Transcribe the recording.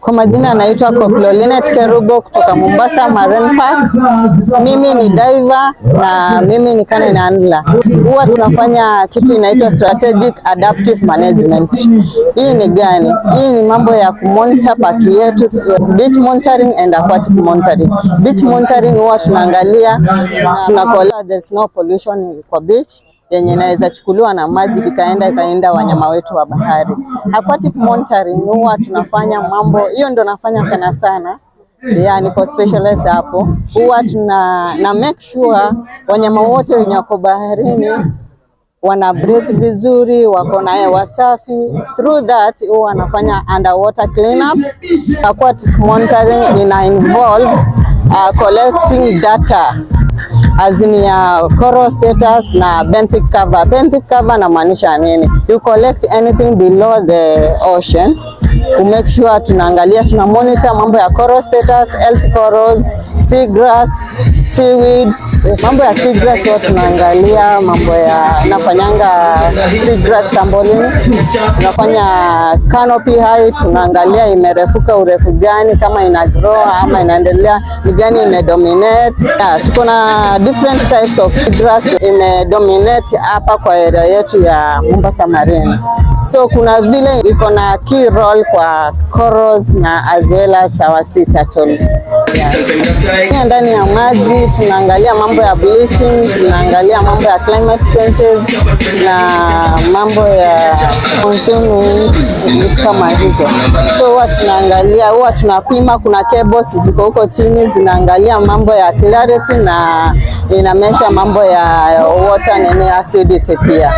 Kwa majina anaitwa Linet Kerubo kutoka Mombasa Marine Park. Mimi ni diver na mimi ni canine handler. Huwa tunafanya kitu inaitwa strategic adaptive management. Hii ni gani? Hii ni mambo ya kumonitor park yetu, beach monitoring and aquatic monitoring. Beach monitoring huwa tunaangalia tunakola there's no pollution kwa beach yenye inaweza chukuliwa na maji ikaenda wanyama wetu wa bahari. Aquatic monitoring huwa tunafanya mambo hiyo, ndo nafanya sana yani kwa specialized hapo. Huwa na make sure wanyama wote wenye wako baharini wana breathe vizuri, wako na hewa safi. Through that huwa nafanya underwater cleanup. Aquatic monitoring ina involve collecting data azini ya coral status na benthic cover. Benthic cover na maanisha nini? You collect anything below the ocean to make sure tunaangalia, tuna monitor mambo ya coral status, health corals, seagrass, seaweeds. Mambo ya seagrass huwa tunaangalia, mambo ya nafanyanga seagrass sampling, tunafanya canopy height, tunaangalia imerefuka urefu gani, kama ina grow ama inaendelea ni gani imedominate. Tuko na different types of seagrass imedominate hapa kwa area yetu ya Mombasa Marine. So kuna vile iko na key role kwa corals na as well as our sea turtles. Ndani ya maji tunaangalia mambo ya bleaching, tunaangalia mambo ya climate changes na mambo ya consuming vitu kama hizo. So huwa tunapima, kuna cables ziko huko chini zinaangalia mambo ya clarity na inamesha mambo ya water na acidity pia.